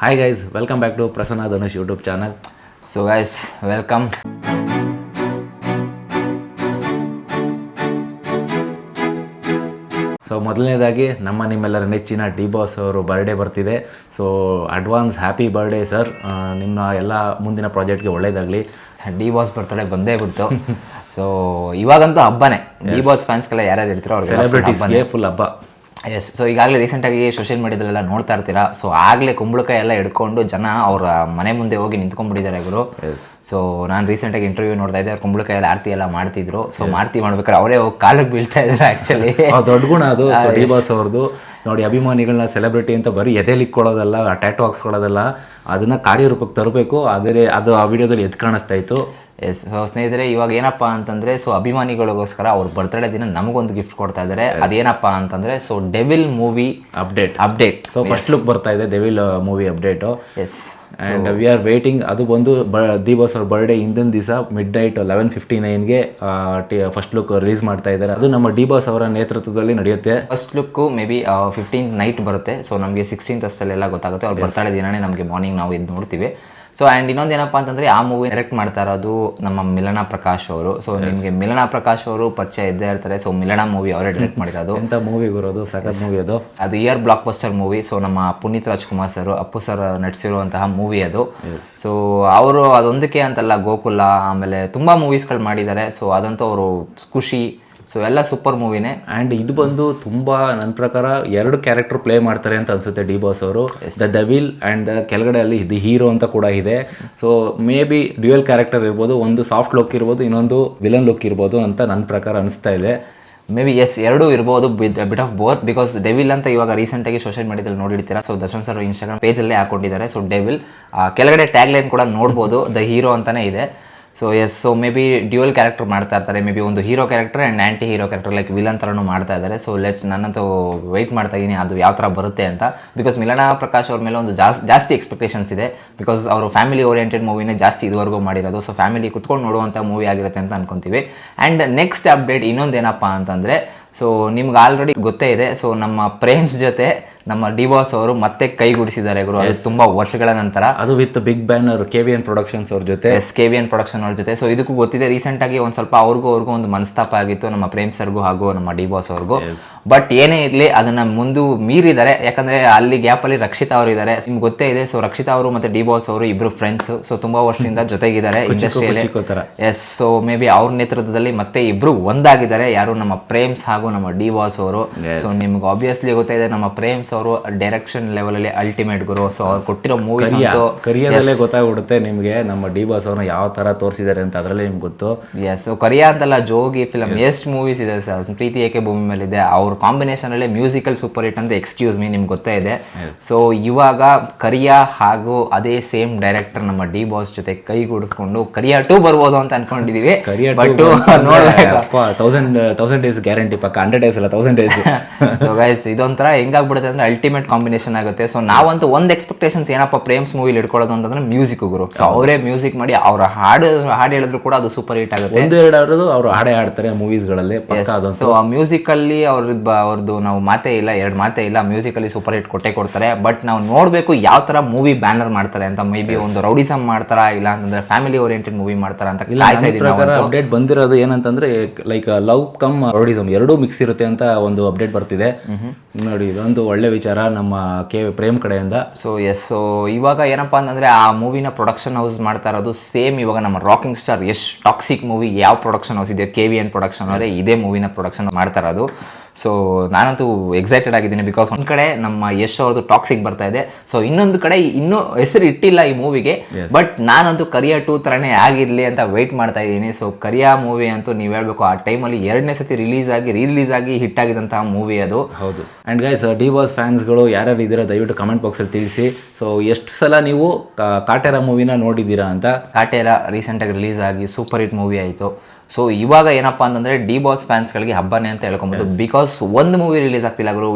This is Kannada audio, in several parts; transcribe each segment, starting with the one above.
Hi guys, welcome back to Prasanna Dhanush YouTube channel. So guys, welcome. So ಮೊದಲನೇದಾಗಿ ನಿಮ್ಮೆಲ್ಲರ ನೆಚ್ಚಿನ ಡಿ ಬಾಸ್ ಅವರು ಬರ್ಡೇ ಬರ್ತಿದೆ. So advance happy birthday sir. ನಿಮ್ಮ ಎಲ್ಲ ಮುಂದಿನ ಪ್ರಾಜೆಕ್ಟ್ಗೆ ಒಳ್ಳೇದಾಗಲಿ. ಡಿ ಬಾಸ್ ಬರ್ತಡೇ ಬಂದೇ ಬಿಡ್ತು. ಸೊ ಇವಾಗಂತೂ ಹಬ್ಬನೇ. ಡಿ ಬಾಸ್ ಫ್ಯಾನ್ಸ್ಗೆಲ್ಲ ಯಾರ್ಯಾರು ಇರ್ತೀರೋ ಅವ್ರಿಗೆ ಸೆಲೆಬ್ರಿಟೀಸ್ಗೆ ಫುಲ್ ಹಬ್ಬ. ಎಸ್. ಸೊ ಈಗಾಗಲೇ ರೀಸೆಂಟಾಗಿ ಸೋಷಿಯಲ್ ಮೀಡಿಯಾದಲ್ಲೆಲ್ಲ ನೋಡ್ತಾ ಇರ್ತೀರಾ. ಸೊ ಆಗಲೇ ಕುಂಬಳಕಾಯಿ ಎಲ್ಲ ಹಿಡ್ಕೊಂಡು ಜನ ಅವ್ರ ಮನೆ ಮುಂದೆ ಹೋಗಿ ನಿಂತ್ಕೊಂಡ್ಬಿಟ್ಟಿದ್ದಾರೆ ಇವರು. ಸೊ ನಾನು ರೀಸೆಂಟಾಗಿ ಇಂಟರ್ವ್ಯೂ ನೋಡ್ತಾ ಇದ್ದೆ, ಅವ್ರು ಕುಂಬಳಕಾಯಿ ಎಲ್ಲ ಆರತಿ ಎಲ್ಲ ಮಾಡ್ತಿದ್ರು. ಸೊ ಮಾಡ್ಬೇಕಾದ್ರೆ ಅವರೇ ಹೋಗಿ ಕಾಲಿಗೆ ಬೀಳ್ತಾ ಇದ್ರು. ಆ್ಯಕ್ಚುಲಿ ದೊಡ್ಡ ಗುಣ ಅದು ಡಿ ಬಾಸ್ ಅವ್ರದ್ದು. ನೋಡಿ, ಅಭಿಮಾನಿಗಳನ್ನ ಸೆಲೆಬ್ರಿಟಿ ಅಂತ ಬರೀ ಎದೆಲಿಕ್ಕೊಳ್ಳೋದಲ್ಲ, ಟ್ಯಾಟು ಹಾಕ್ಸ್ಕೊಳ್ಳೋದಲ್ಲ, ಅದನ್ನ ಕಾರ್ಯರೂಪಕ್ಕೆ ತರಬೇಕು. ಅದು ಆ ವಿಡಿಯೋದಲ್ಲಿ ಎದ್ದು ಕಾಣಿಸ್ತಾ ಇತ್ತು. ಎಸ್. ಸೊ ಸ್ನೇಹಿತರೆ, ಇವಾಗ ಏನಪ್ಪ ಅಂತಂದರೆ, ಸೊ ಅಭಿಮಾನಿಗಳಿಗೋಸ್ಕರ ಅವ್ರ ಬರ್ತ್ಡೇ ದಿನ ನಮಗೊಂದು ಗಿಫ್ಟ್ ಕೊಡ್ತಾ ಇದ್ದಾರೆ. ಅದೇನಪ್ಪ ಅಂತಂದರೆ, so Devil movie update. So first look ಬರ್ತಾ ಇದೆ Devil movie update. Yes. And we are waiting. ಅದು ಬಂದು ದಿ ಬಾಸ್ ಅವ್ರ ಬರ್ಡೇ ಹಿಂದಿನ ದಿವಸ ಮಿಡ್-ನೈಟ್ 11:59ಗೆ ಫಸ್ಟ್ ಲುಕ್ ರಿಲೀಸ್ ಮಾಡ್ತಾ ಇದ್ದಾರೆ. ಅದು ನಮ್ಮ ಡಿ ಬಾಸ್ ಅವರ ನೇತೃತ್ವದಲ್ಲಿ ನಡೆಯುತ್ತೆ. First look may be 15th night ಬರುತ್ತೆ. ಸೊ ನಮಗೆ 16th ಅಷ್ಟಲ್ಲೆಲ್ಲ ಗೊತ್ತಾಗುತ್ತೆ. ಅವ್ರ ಬರ್ತಾಳೆ ದಿನನೇ ನಮಗೆ ಮಾರ್ನಿಂಗ್ ನಾವು ಇದು ನೋಡ್ತೀವಿ. ಸೊ ಆ್ಯಂಡ್ ಇನ್ನೊಂದು ಏನಪ್ಪ ಅಂತಂದರೆ, ಆ ಮೂವಿ ಡೈರೆಕ್ಟ್ ಮಾಡ್ತಾ ಇರೋದು ನಮ್ಮ ಮಿಲನಾ ಪ್ರಕಾಶ್ ಅವರು. ಸೊ ನಿಮಗೆ ಮಿಲನಾ ಪ್ರಕಾಶ್ ಅವರು ಪರಿಚಯ ಇದ್ದೇ ಇರ್ತಾರೆ. ಸೊ ಮಿಲನಾ ಮೂವಿ ಅವರೇ ಡೈರೆಕ್ಟ್ ಮಾಡಿರೋದು. ಎಂಥ ಮೂವಿ ಬರೋದು, ಸಖತ್ ಮೂವಿ ಅದು. Year blockbuster movie. So ನಮ್ಮ ಪುನೀತ್ ರಾಜ್ಕುಮಾರ್ ಸರ್, ಅಪ್ಪು ಸರ್ ನಟಿಸಿರುವಂತಹ ಮೂವಿ ಅದು. ಸೊ ಅವರು ಅದೊಂದಕ್ಕೆ ಅಂತಲ್ಲ, ಗೋಕುಲ ಆಮೇಲೆ ತುಂಬ ಮೂವೀಸ್ಗಳು ಮಾಡಿದ್ದಾರೆ. ಸೊ ಅದಂತೂ ಅವರು ಖುಷಿ, ಸೊ ಎಲ್ಲ ಸೂಪರ್ ಮೂವಿನೇ. ಆ್ಯಂಡ್ ಇದು ಬಂದು ತುಂಬ ನನ್ನ ಪ್ರಕಾರ 2 ಕ್ಯಾರೆಕ್ಟರ್ ಪ್ಲೇ ಮಾಡ್ತಾರೆ ಅಂತ ಅನ್ಸುತ್ತೆ ಡಿ ಬಾಸ್ ಅವರು. ದ ಡೆವಿಲ್ ಆ್ಯಂಡ್ ಕೆಳಗಡೆ ಅಲ್ಲಿ ದಿ ಹೀರೋ ಅಂತ ಕೂಡ ಇದೆ. So maybe dual character ಇರ್ಬೋದು, ಒಂದು ಸಾಫ್ಟ್ ಲುಕ್ ಇರ್ಬೋದು, ಇನ್ನೊಂದು ವಿಲನ್ ಲುಕ್ ಇರ್ಬೋದು ಅಂತ ನನ್ನ ಪ್ರಕಾರ ಅನಿಸ್ತಾ ಇದೆ. ಮೇ ಬಿ ಎಸ್, ಎರಡೂ ಇರ್ಬೋದು, bit of both. Because devil ಅಂತ ಇವಾಗ ರೀಸೆಂಟಾಗಿ ಸೋಷಿಯಲ್ ಮೀಡಿಯಾದಲ್ಲಿ ನೋಡಿರ್ತೀರಾ. ಸೊ ದರ್ಶನ್ ಸರ್ ಇನ್ಸ್ಟಾಗ್ರಾಮ್ ಪೇಜಲ್ಲೇ ಹಾಕೊಂಡಿದ್ದಾರೆ. ಸೊ ಡೆವಿಲ್ ಕೆಳಗಡೆ ಟ್ಯಾಗ್ ಲೈನ್ ಕೂಡ ನೋಡ್ಬೋದು, ದ ಹೀರೋ ಅಂತಲೇ ಇದೆ. So yes. So maybe dual character ಮಾಡ್ತಾ ಇರ್ತಾರೆ. ಮೇ ಬಿ ಒಂದು hero character and anti hero character like villain ಥರನೂ ಮಾಡ್ತಾ ಇದ್ದಾರೆ. ಸೊ ನನ್ನಂತೂ ವೆಯ್ಟ್ ಮಾಡ್ತಾ ಇದ್ದೀನಿ ಅದು ಯಾವ ಥರ ಬರುತ್ತೆ ಅಂತ. ಬಿಕಾಸ್ ಮಿಲನಾ ಪ್ರಕಾಶ್ ಅವ್ರ ಮೇಲೆ ಒಂದು ಜಾಸ್ತಿ ಎಕ್ಸ್ಪೆಕ್ಟೇಷನ್ಸ್ ಇದೆ. ಬಿಕಾಸ್ ಅವರು ಫ್ಯಾಮಿಲಿ ಓರಿಯೆಂಟೆಡ್ ಮೂವಿನೇ ಜಾಸ್ತಿ ಇದುವರೆಗೂ ಮಾಡಿರೋದು. ಸೊ ಫ್ಯಾಮಿಲಿ ಕುತ್ಕೊಂಡು ನೋಡುವಂಥ ಮೂವಿ ಆಗಿರುತ್ತೆ ಅಂತ ಅನ್ಕೊತೀವಿ. ಆ್ಯಂಡ್ ನೆಕ್ಸ್ಟ್ ಅಪ್ಡೇಟ್ ಇನ್ನೊಂದೇನಪ್ಪ ಅಂತಂದರೆ, ಸೊ ನಿಮ್ಗೆ ಆಲ್ರೆಡಿ ಗೊತ್ತೇ ಇದೆ. ಸೊ ನಮ್ಮ ಪ್ರೇಮ್ಸ್ ಜೊತೆ ನಮ್ಮ ಡಿ ಬಾಸ್ ಅವರು ಮತ್ತೆ ಕೈಗೂಡಿಸಿದ್ದಾರೆ ಗುರು. ಅದು ತುಂಬ ವರ್ಷಗಳ ನಂತರ. ಅದು with big banner KVN productions ಅವ್ರ ಜೊತೆ. ಎಸ್, KVN ಪ್ರೊಡಕ್ಷನ್ ಅವ್ರ ಜೊತೆ. ಸೊ ಇದಕ್ಕೂ ಗೊತ್ತಿದೆ, ರೀಸೆಂಟಾಗಿ ಒಂದು ಸ್ವಲ್ಪ ಅವ್ರಿಗೂ ಒಂದು ಮನಸ್ತಾಪ ಆಗಿತ್ತು, ನಮ್ಮ ಪ್ರೇಮ್ ಸರ್ಗೂ ಹಾಗೂ ನಮ್ಮ ಡಿ ಬಾಸ್ ಅವ್ರಿಗೂ. ಬಟ್ ಏನೇ ಇರಲಿ, ಅದನ್ನ ಮುಂದೆ ಮೀರಿದ್ದಾರೆ. ಯಾಕಂದ್ರೆ ಅಲ್ಲಿ ಗ್ಯಾಪಲ್ಲಿ ರಕ್ಷಿತಾ ಅವರು ಇದ್ದಾರೆ, ನಿಮ್ಗೆ ಗೊತ್ತೇ ಇದೆ. ಸೊ ರಕ್ಷಿತಾ ಅವರು ಮತ್ತೆ ಡಿ ಬಾಸ್ ಅವರು ಇಬ್ರು ಫ್ರೆಂಡ್ಸ್. ಸೊ ತುಂಬಾ ವರ್ಷದಿಂದ ಜೊತೆಗಿದ್ದಾರೆ ಇಂಡಸ್ಟ್ರಿಯಲ್ಲಿ. ಎಸ್. ಸೊ ಮೇ ಬಿ ಅವ್ರ ನೇತೃತ್ವದಲ್ಲಿ ಮತ್ತೆ ಇಬ್ರು ಒಂದಾಗಿದ್ದಾರೆ. ಯಾರು, ನಮ್ಮ ಪ್ರೇಮ್ಸ್ ಹಾಗೂ ನಮ್ಮ ಡಿ ಬಾಸ್ ಅವರು. ಸೊ ನಿಮ್ಗೆ ಆಬ್ವಿಯಸ್ಲಿ ಗೊತ್ತೇ ಇದೆ, ನಮ್ಮ ಪ್ರೇಮ್ಸ್ ಅವರು ಡೈರೆಕ್ಷನ್ ಲೆವೆಲ್ ಅಲ್ಲಿ ಅಲ್ಟಿಮೇಟ್ ಗುರು. ಸೊ ಅವ್ರು ಕೊಟ್ಟಿರೋ ಮೂವೀಸ್ ಕರಿಯದಲ್ಲೇ ಗೊತ್ತಾಗ್ಬಿಡುತ್ತೆ ನಿಮ್ಗೆ ನಮ್ಮ ಡಿ ಬಾಸ್ ಅವ್ರನ್ನ ಯಾವ ತರ ತೋರಿಸಿದ್ದಾರೆ ಅಂತ. ಅದರಲ್ಲಿ ನಿಮ್ಗೆ ಗೊತ್ತು. ಎಸ್. ಸೊ ಕರಿಯಾ ಅಂತಲ್ಲ, ಜೋಗಿ ಫಿಲಮ್ ಎಷ್ಟು ಮೂವೀಸ್ ಇದೆ ಸರ್. ಪ್ರೀತಿ ಏಕೆ ಭೂಮಿ ಮೇಲಿದೆ, ಅವ್ರ ಕಾಂಬಿನೇಷನ್ ಅಲ್ಲೇ ಮ್ಯೂಸಿಕಲ್ ಸೂಪರ್ ಹಿಟ್ ಅಂತ ಎಕ್ಸ್ಕ್ಯೂಸ್ ಮೀ, ನಿಮ್ಗೆ ಗೊತ್ತೇ ಇದೆ. ಸೊ ಇವಾಗ ಕರಿಯಾ ಹಾಗೂ ಅದೇ ಸೇಮ್ ಡೈರೆಕ್ಟರ್ ನಮ್ಮ ಡಿ ಬಾಸ್ ಜೊತೆ ಕೈಗೂಡಿಸ್ಕೊಂಡು ಕರಿಯಾ 2 ಬರ್ಬೋದು ಅಂತ ಅನ್ಕೊಂಡಿದೀವಿ. ಬಟ್ ನೋಡ್ಬೇಕು, 1000 ಡೇಸ್ ಗ್ಯಾರಂಟಿ ಪಕ್ಕ. 100 ಡೇಸ್ ಅಲ್ಲ, 1000 ಡೇಸ್. ಸೊ ಗೈಸ್, ಇದೊಂಥರ ಹೆಂಗಾಗ್ಬಿಡುತ್ತೆ ಅಂದ್ರೆ ಅಲ್ಟಿಮೇಟ್ ಕಾಂಬಿನೇಷನ್ ಆಗುತ್ತೆ. ಸೊ ನಾವಂತೂ ಒಂದು ಎಕ್ಸ್ಪೆಕ್ಟೇಷನ್ಸ್ ಏನಪ್ಪ ಪ್ರೇಮ್ಸ್ ಮೂವಿಲಿ ಇಟ್ಕೊಳ್ಳೋದು ಅಂತಂದ್ರೆ ಮ್ಯೂಸಿಕ್ ಗುರು. ಸೊ ಅವರೇ ಮ್ಯೂಸಿಕ್ ಮಾಡಿ ಅವ್ರ ಹಾಡು ಹೇಳಿದ್ರು ಕೂಡ ಅದು ಸೂಪರ್ ಹಿಟ್ ಆಗುತ್ತೆ. 1-2 ಅವ್ರು ಹಾಡೇ ಆಡ್ತಾರೆ ಮೂವೀಸ್ಗಳಲ್ಲಿ. ಸೊ ಆ ಮ್ಯೂಸಿಕ್ ಅಲ್ಲಿ ಅವ್ರದ್ದು ನಾವು ಮಾತೇ ಇಲ್ಲ, 2 ಮಾತೇ ಇಲ್ಲ. ಮ್ಯೂಸಿಕ್ ಅಲ್ಲಿ ಸೂಪರ್ ಹಿಟ್ ಕೊಡ್ತಾರೆ. ಬಟ್ ನಾವು ನೋಡ್ಬೇಕು ಯಾವ ತರ ಮೂವಿ ಬ್ಯಾನರ್ ಮಾಡ್ತಾರೆ ಅಂತ. ಮೇ ಬಿ ಒಂದು ರೌಡಿಸಮ್ ಮಾಡ್ತಾರ, ಇಲ್ಲ ಅಂತಂದ್ರೆ ಫ್ಯಾಮಿಲಿ ಓರಿಯೆಂಟೆಡ್ ಮೂವಿ ಮಾಡ್ತಾರ ಅಂತ. ಅಪ್ಡೇಟ್ ಬಂದಿರೋದು ಏನಂತಂದ್ರೆ, ಲೈಕ್ ಲವ್ ಕಮ್ ರೌಡಿಸಮ್ ಎರಡೂ ಮಿಕ್ಸ್ ಇರುತ್ತೆ ಅಂತ ಒಂದು ಅಪ್ಡೇಟ್ ಬರ್ತಿದೆ. ನೋಡಿ, ಇದೊಂದು ಒಳ್ಳೆ ವಿಚಾರ ನಮ್ಮ ಪ್ರೇಮ್ ಕಡೆಯಿಂದ. So yes. ಸೊ ಇವಾಗ ಏನಪ್ಪಾ ಅಂತಂದ್ರೆ, ಆ ಮೂವಿನ ಪ್ರೊಡಕ್ಷನ್ ಹೌಸ್ ಮಾಡ್ತಾ ಇರೋದು ಸೇಮ್ ಇವಾಗ ನಮ್ಮ rocking star Yash toxic movie ಯಾವ ಪ್ರೊಡಕ್ಷನ್ ಹೌಸ್ ಇದೆಯೋ, KVN ಪ್ರೊಡಕ್ಷನ್ ಅವರೇ ಇದೇ ಮೂವಿನ ಪ್ರೊಡಕ್ಷನ್ ಮಾಡ್ತಾ ಇರೋದು. ಸೊ ನಾನಂತೂ ಎಕ್ಸೈಟೆಡ್ ಆಗಿದ್ದೀನಿ. ಬಿಕಾಸ್ ಒಂದು ಕಡೆ ನಮ್ಮ ಯಶ್ ಅವ್ರದ್ದು ಟಾಕ್ಸಿಕ್ ಬರ್ತಾ ಇದೆ. ಸೊ ಇನ್ನೊಂದು ಕಡೆ ಇನ್ನೂ ಹೆಸರು ಇಟ್ಟಿಲ್ಲ ಈ ಮೂವಿಗೆ. ಬಟ್ ನಾನಂತೂ ಕರಿಯಾ 2 ಥರನೇ ಆಗಿರಲಿ ಅಂತ ವೆಯ್ಟ್ ಮಾಡ್ತಾ ಇದ್ದೀನಿ. ಸೊ ಕರಿಯಾ ಮೂವಿ ಅಂತೂ ನೀವು ಹೇಳ್ಬೇಕು, ಆ ಟೈಮಲ್ಲಿ 2ನೇ ಸತಿ ರಿಲೀಸ್ ಆಗಿ ಹಿಟ್ ಆಗಿದಂತಹ ಮೂವಿ ಅದು. ಹೌದು. ಆ್ಯಂಡ್ ಗೈಸ್, ಡಿ ಬಾಸ್ ಫ್ಯಾನ್ಸ್ಗಳು ಯಾರ್ಯಾರು ಇದ್ದೀರಾ ದಯವಿಟ್ಟು ಕಮೆಂಟ್ ಬಾಕ್ಸಲ್ಲಿ ತಿಳಿಸಿ. ಸೊ ಎಷ್ಟು ಸಲ ನೀವು ಕಾಟೇರ ಮೂವಿನ ನೋಡಿದ್ದೀರಾ ಅಂತ. ಕಾಟೇರ ರೀಸೆಂಟಾಗಿ ರಿಲೀಸ್ ಆಗಿ ಸೂಪರ್ ಹಿಟ್ ಮೂವಿ ಆಯಿತು. ಸೊ ಇವಾಗ ಏನಪ್ಪಾ ಅಂತಂದ್ರೆ, ಡಿ ಬಾಸ್ ಫ್ಯಾನ್ಸ್ಗಳಿಗೆ ಹಬ್ಬನೇ ಅಂತ ಹೇಳ್ಕೊಬೋದು. ಬಿಕಾಸ್ ಒಂದು ಮೂವಿ ರಿಲೀಸ್ ಆಗ್ತಿಲ್ಲ ಗುರು,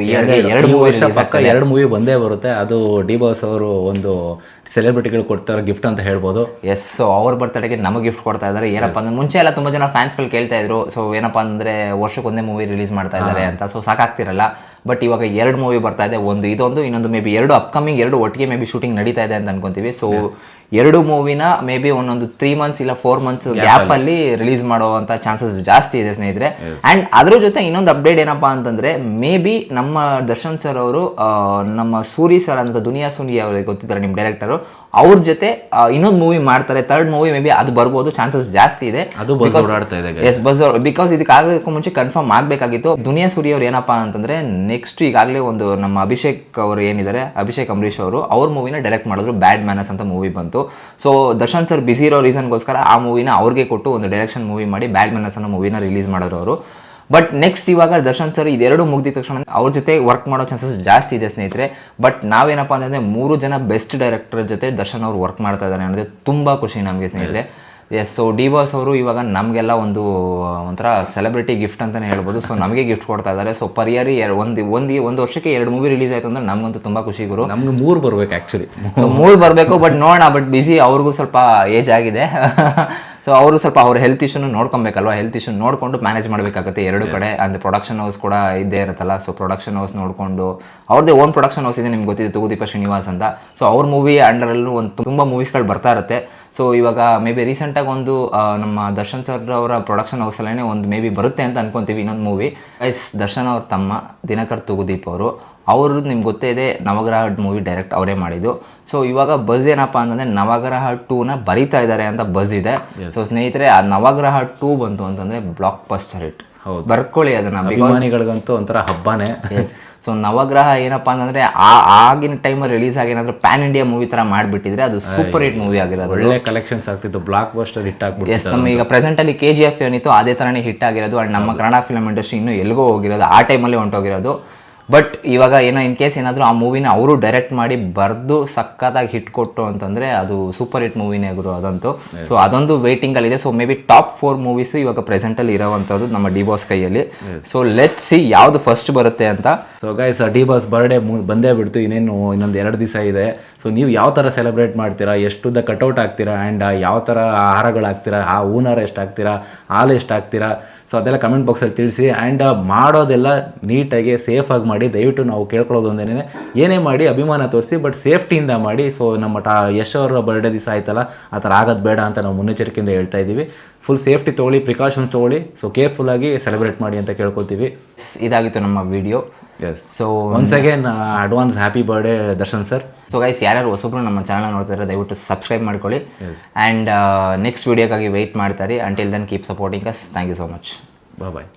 ಎರಡು ಮೂವಿ ಬಂದೇ ಬರುತ್ತೆ. ಅದು ಡಿ ಬಾಸ್ ಅವರು ಒಂದು ಸೆಲೆಬ್ರಿಟಿಗಳು ಕೊಡ್ತಾರೆ ಗಿಫ್ಟ್ ಅಂತ ಹೇಳ್ಬೋದು. ಎಸ್. ಸೊ ಅವ್ರ ಬರ್ತಡೆಗೆ ನಮಗೆ ಗಿಫ್ಟ್ ಕೊಡ್ತಾ ಇದ್ದಾರೆ. ಏನಪ್ಪ ಅಂದ್ರೆ, ಮುಂಚೆ ಎಲ್ಲ ತುಂಬ ಜನ ಫ್ಯಾನ್ಸ್ಗಳು ಕೇಳ್ತಾ ಇದ್ರು, ಸೊ ಏನಪ್ಪ ಅಂದರೆ ವರ್ಷಕ್ಕೊಂದೇ ಮೂವಿ ರಿಲೀಸ್ ಮಾಡ್ತಾ ಇದ್ದಾರೆ ಅಂತ. ಸೊ ಸಾಕಾಗ್ತಿರಲ್ಲ. ಬಟ್ ಇವಾಗ 2 ಮೂವಿ ಬರ್ತಾ ಇದೆ, ಒಂದು ಇದೊಂದು, ಇನ್ನೊಂದು ಮೇ ಬಿ 2 ಅಪ್ಕಮಿಂಗ್, 2 ಒಟ್ಟಿಗೆ ಮೇ ಬಿ ಶೂಟಿಂಗ್ ನಡೀತಾ ಇದೆ ಅಂತ ಅನ್ಕೊಂತೀವಿ. ಸೊ 2 ಮೂವಿನ ಮೇ ಬಿ ಒಂದೊಂದು 3 ಮಂತ್ಸ್ ಇಲ್ಲ 4 ಮಂತ್ಸ್ ಗ್ಯಾಪ್ ಅಲ್ಲಿ ರಿಲೀಸ್ ಮಾಡುವಂತ ಚಾನ್ಸಸ್ ಜಾಸ್ತಿ ಇದೆ ಸ್ನೇಹಿತರೆ. ಅಂಡ್ ಅದ್ರ ಜೊತೆ ಇನ್ನೊಂದು ಅಪ್ಡೇಟ್ ಏನಪ್ಪಾ ಅಂತಂದ್ರೆ, ಮೇ ಬಿ ನಮ್ಮ ದರ್ಶನ್ ಸರ್ ಅವರು ನಮ್ಮ ಸೂರಿ ಸರ್ ಅಂತ ದುನಿಯಾ ಸೂರಿ ಅವ್ರಿಗೆ ಗೊತ್ತಿದ್ದಾರೆ ನಿಮ್ ಡೈರೆಕ್ಟರ್, ಅವ್ರ ಜೊತೆ ಇನ್ನೊಂದು ಮೂವಿ ಮಾಡ್ತಾರೆ, 3rd ಮೂವಿ ಮೇ ಬಿ ಅದು ಬರ್ಬೋದು, ಚಾನ್ಸಸ್ ಜಾಸ್ತಿ ಇದೆ. ಬಿಕಾಸ್ ಇದಕ್ಕಾಗಲಿಕ್ಕೂ ಮುಂಚೆ ಕನ್ಫರ್ಮ್ ಆಗ್ಬೇಕಾಗಿತ್ತು. ದುನಿಯಾ ಸೂರಿ ಅವ್ರು ಏನಪ್ಪಾ ಅಂತಂದ್ರೆ ನೆಕ್ಸ್ಟ್ ಈಗಾಗಲೇ ಒಂದು ನಮ್ಮ ಅಭಿಷೇಕ್ ಅವರು ಏನಿದ್ದಾರೆ, ಅಭಿಷೇಕ್ ಅಂಬರೀಶ್ ಅವರು ಅವ್ರ ಮೂವಿನ ಡೈರೆಕ್ಟ್ ಮಾಡಿದ್ರು, ಬ್ಯಾಡ್ ಮ್ಯಾನಸ್ ಅಂತ ಮೂವಿ ಬಂತು. ಸೊ ದರ್ಶನ್ ಸರ್ ಬಿಸಿ ಇರೋ ರೀಸನ್ಗೋಸ್ಕರ ಆ ಮೂವಿನ ಅವ್ರಿಗೆ ಕೊಟ್ಟು ಒಂದು ಡೈರೆಕ್ಷನ್ ಮೂವಿ ಮಾಡಿ ಬ್ಯಾಡ್ ಮ್ಯಾನಸ್ ಅನ್ನೋ ಮೂವಿನ ರಿಲೀಸ್ ಮಾಡಿದ್ರು ಅವರು. ಬಟ್ ನೆಕ್ಸ್ಟ್ ಇವಾಗ ದರ್ಶನ್ ಸರ್ ಇದೆರಡು ಮುಗಿದ ತಕ್ಷಣ ಅವ್ರ ಜೊತೆ ವರ್ಕ್ ಮಾಡೋ ಚಾನ್ಸಸ್ ಜಾಸ್ತಿ ಇದೆ ಸ್ನೇಹಿತರೆ. ಬಟ್ ನಾವೇನಪ್ಪ ಅಂತಂದರೆ 3 ಜನ ಬೆಸ್ಟ್ ಡೈರೆಕ್ಟರ್ ಜೊತೆ ದರ್ಶನ್ ಅವರು ವರ್ಕ್ ಮಾಡ್ತಾ ಇದ್ದಾರೆ ಅನ್ನೋದು ತುಂಬ ಖುಷಿ ನಮಗೆ ಸ್ನೇಹಿತರೆ. ಎಸ್, ಸೊ ಡಿ ಬಾಸ್ ಅವರು ಇವಾಗ ನಮಗೆಲ್ಲ ಒಂಥರ ಸೆಲೆಬ್ರಿಟಿ ಗಿಫ್ಟ್ ಅಂತಲೇ ಹೇಳ್ಬೋದು. ಸೊ ನಮಗೆ ಗಿಫ್ಟ್ ಕೊಡ್ತಾ ಇದ್ದಾರೆ. ಸೊ ಪರಿಯರಿ ಒಂದು ವರ್ಷಕ್ಕೆ 2 ಮೂವಿ ರಿಲೀಸ್ ಆಯಿತು ಅಂದರೆ ನಮಗಂತೂ ತುಂಬ ಖುಷಿ ಗುರು. ನಮ್ಗೆ 3 ಬರಬೇಕು ಆ್ಯಕ್ಚುಲಿ. ಸೊ 3 ಬರಬೇಕು, ಬಟ್ ನೋಡೋಣ. ಬಟ್ ಬಿಸಿ, ಅವ್ರಿಗೂ ಸ್ವಲ್ಪ ಏಜ್ ಆಗಿದೆ. ಸೊ ಅವರು ಸ್ವಲ್ಪ ಅವ್ರ ಹೆಲ್ತ್ ಇಶ್ಯೂನು ನೋಡ್ಕೊಬೇಕಲ್ವಾ, ಹೆಲ್ತ್ ಇಶ್ಯೂ ನೋಡಿಕೊಂಡು ಮ್ಯಾನೇಜ್ ಮಾಡಬೇಕಾಗುತ್ತೆ 2 ಕಡೆ. ಅಂದರೆ ಪ್ರೊಡಕ್ಷನ್ ಹೌಸ್ ಕೂಡ ಇದ್ದೇ ಇರುತ್ತಲ್ಲ. ಸೊ ಪ್ರೊಡಕ್ಷನ್ ಹೌಸ್ ನೋಡಿಕೊಂಡು, ಅವ್ರದ್ದೇ ಓನ್ ಪ್ರೊಡಕ್ಷನ್ ಹೌಸ್ ಇದೆ, ನಿಮ್ಗೆ ಗೊತ್ತಿದೆ, ತೂಗುದೀಪ ಶ್ರೀನಿವಾಸ್ ಅಂತ. ಸೊ ಅವ್ರ ಮೂವಿ ಅಂಡರಲ್ಲೂ ಒಂದು ತುಂಬ ಮೂವೀಸ್ಗಳು ಬರ್ತಾ ಇರುತ್ತೆ. ಸೊ ಇವಾಗ ಮೇ ಬಿ ರೀಸೆಂಟಾಗಿ ಒಂದು ನಮ್ಮ ದರ್ಶನ್ ಸರ್ ಅವರ ಪ್ರೊಡಕ್ಷನ್ ಹೌಸಲ್ಲೇ ಒಂದು ಮೇ ಬಿ ಬರುತ್ತೆ ಅಂತ ಅನ್ಕೊತೀವಿ ಇನ್ನೊಂದು ಮೂವಿ. ದರ್ಶನ್ ಅವ್ರ ತಮ್ಮ ದಿನಕರ್ ತೂಗುದೀಪ್ ಅವ್ರದ್ದು ನಿಮ್ಗೆ ಗೊತ್ತೇ ಇದೆ, ನವಗ್ರಹ ಮೂವಿ ಡೈರೆಕ್ಟ್ ಅವರೇ ಮಾಡಿದ್ದು. ಸೊ ಇವಾಗ ಬಸ್ ಏನಪ್ಪ ಅಂತಂದರೆ ನವಗ್ರಹ 2ನ ಬರೀತಾ ಇದ್ದಾರೆ ಅಂತ ಬಸ್ ಇದೆ. ಸೊ ಸ್ನೇಹಿತರೆ, ಆ ನವಗ್ರಹ 2 ಬಂತು ಅಂತಂದರೆ ಬ್ಲಾಕ್ ಬಸ್ಟರ್ ಹಿಟ್. ಬರ್ಕೊಳ್ಳಿ ಅದನ್ನ, ಅಭಿಮಾನಿಗಳಿಗಂತೂ ಒಂಥರ ಹಬ್ಬನೇ. ಸೊ ನವಗ್ರಹ ಏನಪ್ಪ ಅಂತಂದ್ರೆ ಆಗಿನ ಟೈಮಲ್ಲಿ ರಿಲೀಸ್ ಆಗಿ ಏನಾದ್ರು ಪ್ಯಾನ್ ಇಂಡಿಯಾ ಮೂವಿ ತರ ಮಾಡಿಬಿಟ್ಟಿದ್ರೆ ಅದು ಸೂಪರ್ ಹಿಟ್ ಮೂವಿ ಆಗಿರೋದು, ಒಳ್ಳೆ ಕಲೆಕ್ಷನ್ಸ್ ಆಗ್ತಿತ್ತು, ಬ್ಲಾಕ್ ಬಸ್ಟರ್ ಹಿಟ್ ಆಗ್ಬಿಟ್ಟು. ಎಸ್, ನಮ್ಮ ಈಗ ಪ್ರೆಸೆಂಟ್ ಅಲ್ಲಿ KGF ಏನಿತ್ತು ಅದೇ ತರನೇ ಹಿಟ್ ಆಗಿರೋದು. ಅಂಡ್ ನಮ್ಮ ಕನ್ನಡ ಫಿಲ್ಮ್ ಇಂಡಸ್ಟ್ರಿ ಇನ್ನೂ ಎಲ್ಗೋ ಹೋಗಿರೋದು, ಆ ಟೈಮಲ್ಲಿ ಹೊಂಟೋಗಿರೋದು. ಬಟ್ ಇವಾಗ ಏನೋ ಇನ್ ಕೇಸ್ ಏನಾದರೂ ಆ ಮೂವಿನ ಅವರು ಡೈರೆಕ್ಟ್ ಮಾಡಿ ಬರೆದು ಸಖತ್ತಾಗಿ ಹಿಟ್ ಕೊಟ್ಟು ಅಂತಂದರೆ ಅದು ಸೂಪರ್ ಹಿಟ್ ಮೂವಿನೇ ಗುರು ಅದಂತೂ. ಸೊ ಅದೊಂದು ವೇಟಿಂಗಲ್ಲಿದೆ. So maybe top 4 movies ಇವಾಗ ಪ್ರೆಸೆಂಟಲ್ಲಿ ಇರೋವಂಥದ್ದು ನಮ್ಮ ಡಿ ಬಾಸ್ ಕೈಯಲ್ಲಿ. ಸೊ ಲೆಟ್ಸ್ ಸಿ ಯಾವುದು ಫಸ್ಟ್ ಬರುತ್ತೆ ಅಂತ. So guys, D boss birthday ಬಂದೇ ಬಿಡ್ತು, ಇನ್ನೊಂದು 2 ದಿವಸ ಇದೆ. ಸೊ ನೀವು ಯಾವ ಥರ ಸೆಲೆಬ್ರೇಟ್ ಮಾಡ್ತೀರಾ, ಎಷ್ಟುದ್ದ ಕಟ್ಔಟ್ ಹಾಕ್ತೀರಾ, ಆ್ಯಂಡ್ ಯಾವ ಥರ ಆಹಾರಗಳು ಹಾಕ್ತೀರಾ, ಆ ಹೂನಾರ ಎಷ್ಟು ಹಾಕ್ತೀರಾ, ಹಾಲು ಎಷ್ಟು ಹಾಕ್ತೀರಾ, ಸೊ ಅದೆಲ್ಲ ಕಮೆಂಟ್ ಬಾಕ್ಸಲ್ಲಿ ತಿಳಿಸಿ. ಆ್ಯಂಡ್ ಮಾಡೋದೆಲ್ಲ ನೀಟಾಗಿ ಸೇಫಾಗಿ ಮಾಡಿ. ದಯವಿಟ್ಟು ನಾವು ಕೇಳ್ಕೊಳ್ಳೋದು ಒಂದೇನೆ, ಏನೇ ಮಾಡಿ ಅಭಿಮಾನ ತೋರಿಸಿ, ಬಟ್ ಸೇಫ್ಟಿಯಿಂದ ಮಾಡಿ. ಸೊ ನಮ್ಮ ಯಶ್ ಅವರ ಬರ್ಡೇ ದಿವಸ ಆಯ್ತಲ್ಲ, ಆ ಥರ ಆಗೋದು ಬೇಡ ಅಂತ ನಾವು ಮುನ್ನೆಚ್ಚರಿಕೆಯಿಂದ ಹೇಳ್ತಾ ಇದ್ದೀವಿ. ಫುಲ್ ಸೇಫ್ಟಿ ತೊಗೊಳ್ಳಿ, ಪ್ರಿಕಾಷನ್ಸ್ ತೊಗೊಳ್ಳಿ. ಸೊ ಕೇರ್ಫುಲ್ಲಾಗಿ ಸೆಲೆಬ್ರೇಟ್ ಮಾಡಿ ಅಂತ ಕೇಳ್ಕೊತೀವಿ. ಇದಾಗಿತ್ತು ನಮ್ಮ video. Yes, so once again advance happy birthday Darshan sir. So guys, ಯಾರ್ಯಾರು ಹೊಸಬ್ರು ನಮ್ಮ ಚಾನಲ್ ನೋಡ್ತಾರೆ ದಯವಿಟ್ಟು ಸಬ್ಸ್ಕ್ರೈಬ್ ಮಾಡ್ಕೊಳ್ಳಿ. ಆ್ಯಂಡ್ ನೆಕ್ಸ್ಟ್ ವಿಡಿಯೋಕ್ಕಾಗಿ ವೆಯ್ಟ್ ಮಾಡ್ತಾರೆ. Until then keep supporting us. Thank you so much. Bye.